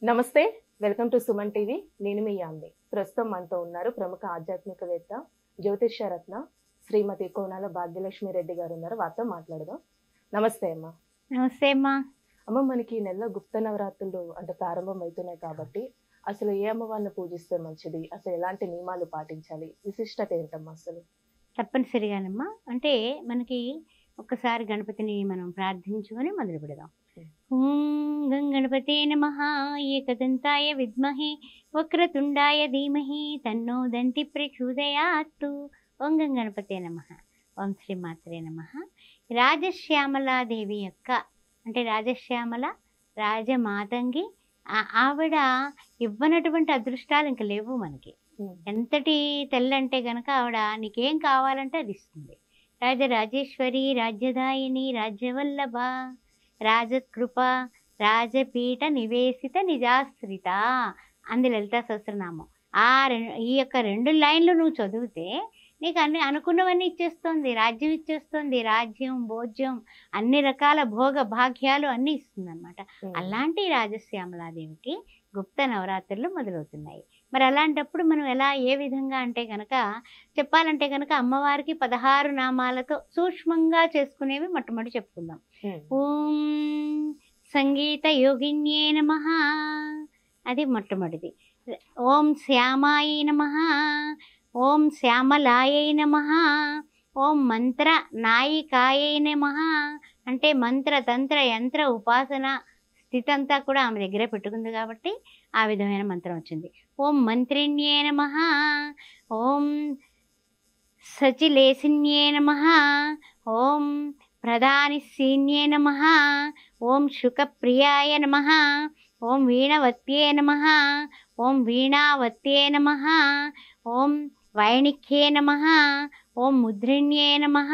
నమస్తే. Welcome to Suman TV. నేను మీ యామ్ని. ప్రస్తుతం మనతో ఉన్నారు ప్రముఖ ఆధ్యాత్మికవేత్త, జ్యోతిష్య రత్న శ్రీమతి కోనాల భాగ్యలక్ష్మి రెడ్డి గారు ఉన్నారు. వారితో మాట్లాడదాం. నమస్తే అమ్మ. నమస్తే అమ్మా. అమ్మ, మనకి ఈ నెలలో గుప్త నవరాత్రులు అంటే ప్రారంభం అవుతున్నాయి కాబట్టి అసలు ఏ అమ్మవారిని పూజిస్తే మంచిది, అసలు ఎలాంటి నియమాలు పాటించాలి, విశిష్టత ఏంటమ్మా అసలు? తప్పనిసరిగానమ్మా. అంటే మనకి ఒక్కసారి గణపతిని మనం ప్రార్థించుకొని మొదలు పెడదాం. ఓం గం గణపతే నమః. ఏకదంతాయ విద్మహే వక్రతుండాయ ధీమహి తన్నో దంతి ప్రచోదయాత్తు. ఓం గం గణపతే నమః. ఓం శ్రీమాత్రే నమః. రాజశ్యామలాదేవి యొక్క అంటే రాజశ్యామల రాజమాతంగి ఆవిడ ఇవ్వనటువంటి అదృష్టాలు ఇంక లేవు మనకి. ఎంతటి తెల్లంటే గనక ఆవిడ నీకేం కావాలంటే అది ఇస్తుంది. రాజరాజేశ్వరి రాజ్యదాయిని రాజ్యవల్లభ రాజకృప రాజపీఠ నివేశిత నిజాశ్రిత అంది లలితా సహస్రనామం. ఈ యొక్క 2 లైన్లు నువ్వు చదివితే నీకు అన్ని అనుకున్నవన్నీ ఇచ్చేస్తుంది. రాజ్యం ఇచ్చేస్తుంది, రాజ్యం భోజ్యం అన్ని రకాల భోగ భాగ్యాలు అన్నీ ఇస్తుంది అనమాట. అలాంటి రాజశ్యామలాదేవికి గుప్త నవరాత్రులు మొదలవుతున్నాయి. మరి అలాంటప్పుడు మనం ఎలా ఏ విధంగా అంటే కనుక చెప్పాలంటే కనుక అమ్మవారికి 16 నామాలతో సూక్ష్మంగా చేసుకునేవి మొట్టమొదటి చెప్పుకుందాం. ఓం సంగీత యోగిన్యే నమః, అది మొట్టమొదటిది. ఓం శ్యామాయ నమః, ఓం శ్యామలాయై నమః, ఓం మంత్ర నాయికాయై నమః. అంటే మంత్ర తంత్ర యంత్ర ఉపాసన స్థితంతా కూడా ఆమె దగ్గరే పెట్టుకుంది కాబట్టి ఆ విధమైన మంత్రం వచ్చింది. ఓం మంత్రిణ్యే నమః, ఓం సచిలేసిన్యే నమః, ఓం ప్రధానిశీన్యే నమః, ఓం శుకప్రియాయ నమః, ఓం వీణవత్యే నమః, ఓం వీణావత్యే నమః, ఓం వైణిక్యే నమః, ఓం ముద్రిణ్యే నమః,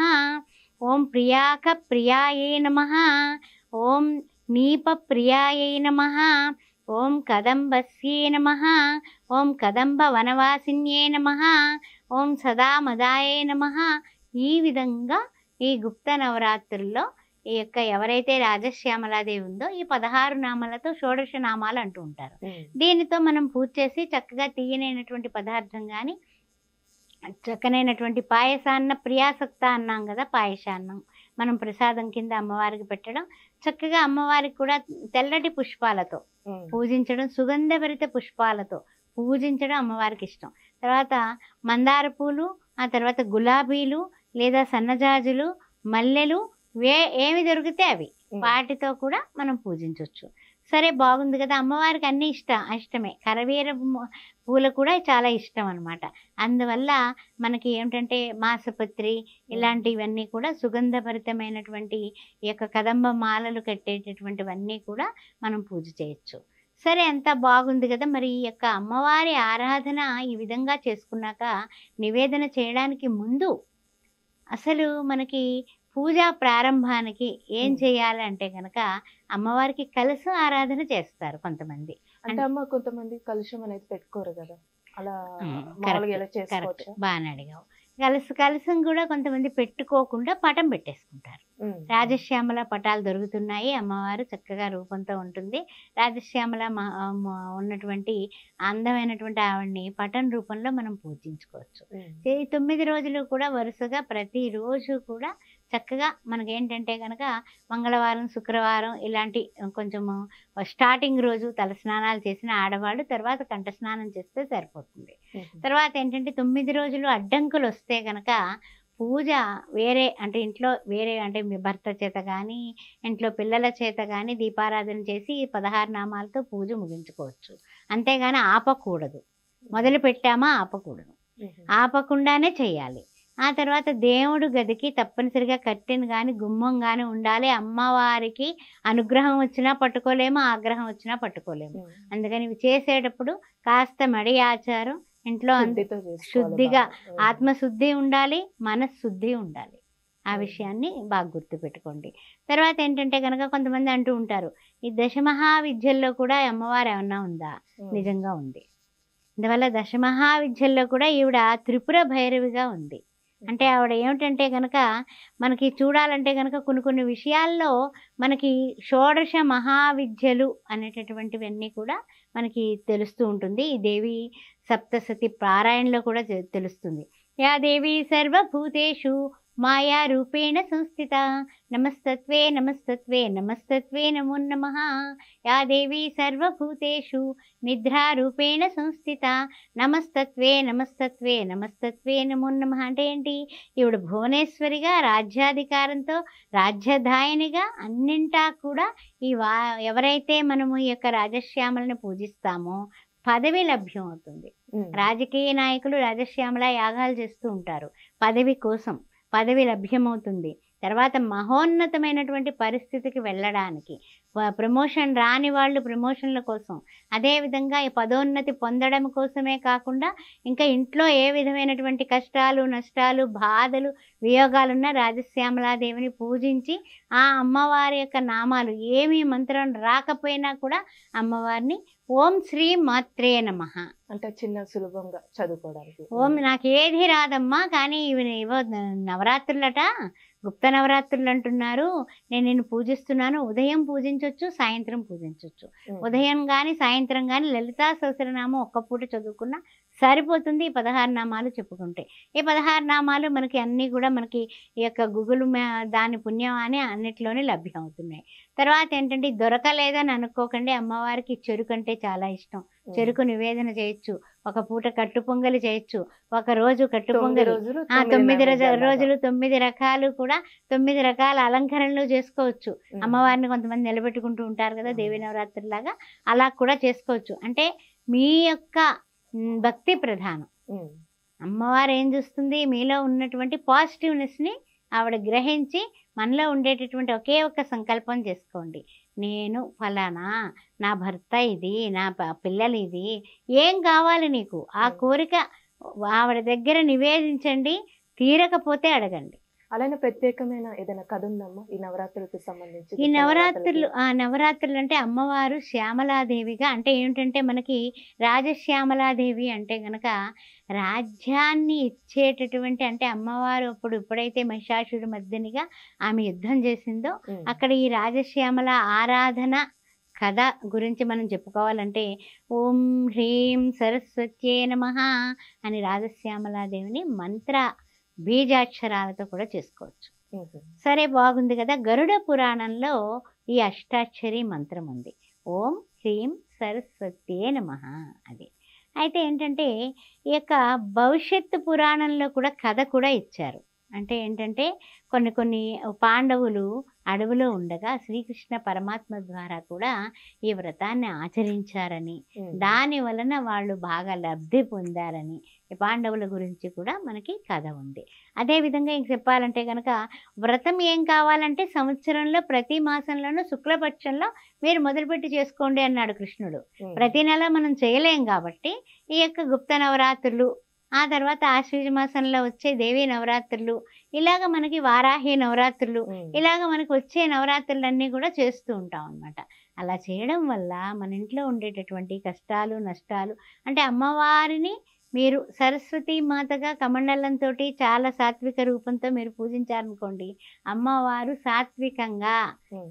ఓం ప్రియాకప్రియాయే నమః, ఓం నీపప్రియాయై నమః, ఓం కదంబస్యే నమః, ఓం కదంబ వనవాసిన్యే నమః, ఓం సదామదాయే నమః. ఈ విధంగా ఈ గుప్త నవరాత్రుల్లో ఈ యొక్క ఎవరైతే రాజశ్యామలాదేవి ఉందో ఈ 16 నామాలతో షోడశ నామాలు అంటూ ఉంటారు. దీనితో మనం పూజ చేసి చక్కగా తీయనైనటువంటి పదార్థం కానీ చక్కనైనటువంటి పాయసాన్న ప్రియాసక్త అన్నాం కదా, పాయసాన్నం మనం ప్రసాదం కింద అమ్మవారికి పెట్టడం, చక్కగా అమ్మవారికి కూడా తెల్లటి పుష్పాలతో పూజించడం, సుగంధభరిత పుష్పాలతో పూజించడం అమ్మవారికి ఇష్టం. తర్వాత మందార పూలు, ఆ తర్వాత గులాబీలు లేదా సన్నజాజులు, మల్లెలు, ఏమి దొరికితే అవి వాటితో కూడా మనం పూజించవచ్చు. సరే, బాగుంది కదా, అమ్మవారికి అన్నీ ఇష్టమే. కరవీర పూలు కూడా చాలా ఇష్టం అనమాట. అందువల్ల మనకి ఏమిటంటే మాసపత్రి ఇలాంటివన్నీ కూడా సుగంధభరితమైనటువంటి ఈ యొక్క కదంబ మాలలు కట్టేటటువంటివన్నీ కూడా మనం పూజ చేయొచ్చు. సరే, అంతా బాగుంది కదా. మరి ఈ యొక్క అమ్మవారి ఆరాధన ఈ విధంగా చేసుకున్నాక నివేదన చేయడానికి ముందు అసలు మనకి పూజా ప్రారంభానికి ఏం చేయాలంటే కనుక అమ్మవారికి కలశం ఆరాధన చేస్తారు కొంతమంది. అంటే అమ్మ, కొంతమంది కలుషం అనేది పెట్టుకోరు కదా, అలా మామూలుగా ఎలా చేసుకోవచ్చు? బాగా అడిగావు. కలశం కూడా కొంతమంది పెట్టుకోకుండా పటం పెట్టేసుకుంటారు. రాజశ్యామల పటాలు దొరుకుతున్నాయి. అమ్మవారు చక్కగా రూపంతో ఉంటుంది. రాజశ్యామల ఉన్నటువంటి అందమైనటువంటి ఆవిడ్ని పటం రూపంలో మనం పూజించుకోవచ్చు. ఈ 9 రోజులు కూడా వరుసగా ప్రతిరోజు కూడా చక్కగా మనకేంటంటే కనుక మంగళవారం శుక్రవారం ఇలాంటి కొంచెము స్టార్టింగ్ రోజు తలస్నానాలు చేసిన ఆడవాళ్ళు తర్వాత కంఠ స్నానం చేస్తే సరిపోతుంది. తర్వాత ఏంటంటే 9 రోజులు అడ్డంకులు వస్తే కనుక పూజ వేరే అంటే ఇంట్లో వేరే అంటే మీ భర్త చేత కానీ ఇంట్లో పిల్లల చేత కానీ దీపారాధన చేసి 16 నామాలతో పూజ ముగించుకోవచ్చు. అంతేగాని ఆపకూడదు. మొదలు పెట్టామా ఆపకూడదు, ఆపకుండానే చేయాలి. ఆ తర్వాత దేవుడు గదికి తప్పనిసరిగా కట్టెను కానీ గుమ్మం కానీ ఉండాలి. అమ్మవారికి అనుగ్రహం వచ్చినా పట్టుకోలేము, ఆగ్రహం వచ్చినా పట్టుకోలేము. అందుకని ఇవి చేసేటప్పుడు కాస్త మడి ఆచారం, ఇంట్లో శుద్ధిగా ఆత్మశుద్ధి ఉండాలి, మనశుద్ధి ఉండాలి. ఆ విషయాన్ని బాగా గుర్తుపెట్టుకోండి. తర్వాత ఏంటంటే కనుక కొంతమంది అంటూ ఉంటారు, ఈ దశమహావిద్యల్లో కూడా అమ్మవారు ఏమన్నా ఉందా? నిజంగా ఉంది. అందువల్ల దశమహావిద్యల్లో కూడా ఈవిడ త్రిపుర భైరవిగా ఉంది. అంటే ఆవిడ ఏమిటంటే కనుక మనకి చూడాలంటే కనుక కొన్ని కొన్ని విషయాల్లో మనకి షోడశ మహావిద్యలు అనేటటువంటివన్నీ కూడా మనకి తెలుస్తూ ఉంటుంది. ఈ దేవి సప్తసతి పారాయణలో కూడా తెలుస్తుంది. యా దేవి సర్వభూతేషు మాయా రూపేణ సంస్థిత నమస్తత్వే నమస్తత్వే నమస్తత్వే నమో నమః. యా దేవి సర్వభూతేషు నిద్రా రూపేణ సంస్థిత నమస్తత్వే నమస్తత్వే నమస్తత్వే నమో నమః. అంటే ఏంటి? ఈవిడ భువనేశ్వరిగా రాజ్యాధికారంతో రాజ్యధాయినిగా అన్నింటా కూడా ఎవరైతే మనము ఈ యొక్క రాజశ్యామలను పూజిస్తామో పదవి లభ్యం అవుతుంది. రాజకీయ నాయకులు రాజశ్యామల యాగాలు చేస్తూ ఉంటారు పదవి కోసం. పదవి లభ్యమవుతుంది. తర్వాత మహోన్నతమైనటువంటి పరిస్థితికి వెళ్ళడానికి, ప్రమోషన్ రాని వాళ్ళు ప్రమోషన్ల కోసం, అదేవిధంగా ఈ పదోన్నతి పొందడం కోసమే కాకుండా ఇంకా ఇంట్లో ఏ విధమైనటువంటి కష్టాలు నష్టాలు బాధలు వియోగాలున్న రాజశ్యామలాదేవిని పూజించి ఆ అమ్మవారి యొక్క నామాలు ఏమీ మంత్రం రాకపోయినా కూడా అమ్మవారిని ఓం శ్రీ మాత్రే నమః అంటే చిన్న సులభంగా చదువుకోవడానికి. ఓం నాకేది రాదమ్మా, కానీ ఇవి నవరాత్రులట, గుప్త నవరాత్రులు అంటున్నారు, నేను నిన్ను పూజిస్తున్నాను. ఉదయం పూజించవచ్చు, సాయంత్రం పూజించవచ్చు. ఉదయం కానీ సాయంత్రం కానీ లలితా సహస్రనామం ఒక్క పూట చదువుకున్నా సరిపోతుంది. ఈ 16 నామాలు చెప్పుకుంటే ఈ 16 నామాలు మనకి అన్నీ కూడా మనకి ఈ యొక్క గూగుల్ దాని పుణ్యం అని అన్నిట్లోనే లభ్యం అవుతున్నాయి. తర్వాత ఏంటంటే దొరకలేదని అనుకోకండి, అమ్మవారికి చెరుకు అంటే చాలా ఇష్టం. చెరుకు నివేదన చేయొచ్చు, ఒక పూట కట్టు పొంగలి చేయొచ్చు, ఒక రోజు కట్టు పొంగలి 9 రోజులు 9 రకాలు కూడా 9 రకాల అలంకరణలు చేసుకోవచ్చు. అమ్మవారిని కొంతమంది నిలబెట్టుకుంటూ ఉంటారు కదా దేవి నవరాత్రులాగా, అలా కూడా చేసుకోవచ్చు. అంటే మీ యొక్క భక్తి ప్రధానం. అమ్మవారు ఏం చూస్తుంది? మీలో ఉన్నటువంటి పాజిటివ్నెస్ని ఆవిడ గ్రహించి మనలో ఉండేటటువంటి ఒకే ఒక్క సంకల్పం చేసుకోండి. నేను ఫలానా, నా భర్త ఇది, నా పిల్లలు ఇది, ఏం కావాలి నీకు? ఆ కోరిక ఆవిడ దగ్గర నివేదించండి. తీరకపోతే అడగండి. అలానే ప్రత్యేకమైన ఏదైనా కథ ఉందమ్మా ఈ నవరాత్రులకు సంబంధించి? ఈ నవరాత్రులు అంటే అమ్మవారు శ్యామలాదేవిగా, అంటే ఏంటంటే మనకి రాజశ్యామలాదేవి అంటే గనక రాజ్యాన్ని ఇచ్చేటటువంటి, అంటే అమ్మవారు ఎప్పుడైతే మహిషాసుర మర్దినిగా ఆమె యుద్ధం చేసిందో అక్కడ ఈ రాజశ్యామల ఆరాధన కథ గురించి మనం చెప్పుకోవాలంటే ఓం హ్రీం సరస్వత్యే నమః అని రాజశ్యామలాదేవిని మంత్ర బీజాక్షరాలతో కూడా చేసుకోవచ్చు. సరే, బాగుంది కదా. గరుడ పురాణంలో ఈ అష్టాక్షరి మంత్రం ఉంది, ఓం హ్రీం సరస్వత్యే నమః. అది అయితే ఏంటంటే ఈ యొక్క భవిష్యత్తు పురాణంలో కూడా కథ కూడా ఇచ్చారు. అంటే ఏంటంటే కొన్ని పాండవులు అడవిలో ఉండగా శ్రీకృష్ణ పరమాత్మ ద్వారా కూడా ఈ వ్రతాన్ని ఆచరించారని, దాని వలన వాళ్ళు బాగా లబ్ధి పొందారని ఈ పాండవుల గురించి కూడా మనకి కథ ఉంది. అదేవిధంగా ఇంక చెప్పాలంటే కనుక వ్రతం ఏం కావాలంటే సంవత్సరంలో ప్రతి మాసంలోనూ శుక్లపక్షంలో మీరు మొదలుపెట్టి చేసుకోండి అన్నాడు కృష్ణుడు. ప్రతి నెల మనం చేయలేం కాబట్టి ఈ యొక్క గుప్త నవరాత్రులు, ఆ తర్వాత ఆశ్వీజ మాసంలో వచ్చే దేవీ నవరాత్రులు, ఇలాగ మనకి వారాహి నవరాత్రులు, ఇలాగ మనకి వచ్చే నవరాత్రులన్నీ కూడా చేస్తూ ఉంటాం అన్నమాట. అలా చేయడం వల్ల మన ఇంట్లో ఉండేటటువంటి కష్టాలు నష్టాలు, అంటే అమ్మవారిని మీరు సరస్వతీ మాతగా కమండలంతో చాలా సాత్విక రూపంతో మీరు పూజించారనుకోండి, అమ్మవారు సాత్వికంగా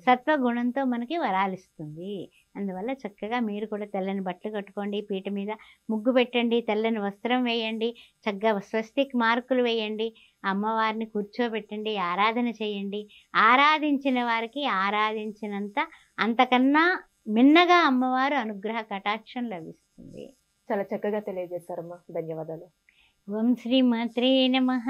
సత్వగుణంతో మనకి వరాలిస్తుంది. అందువల్ల చక్కగా మీరు కూడా తెల్లని బట్టలు కట్టుకోండి, పీట మీద ముగ్గు పెట్టండి, తెల్లని వస్త్రం వేయండి, చక్కగా స్వస్తిక్ మార్కులు వేయండి, అమ్మవారిని కూర్చోబెట్టండి, ఆరాధన చేయండి. ఆరాధించిన వారికి ఆరాధించినంత అంతకన్నా మిన్నగా అమ్మవారు అనుగ్రహ కటాక్షం లభిస్తుంది. చాలా చక్కగా తెలియజేశారమ్మా, ధన్యవాదాలు. ఓం శ్రీ మాత్రే నమః.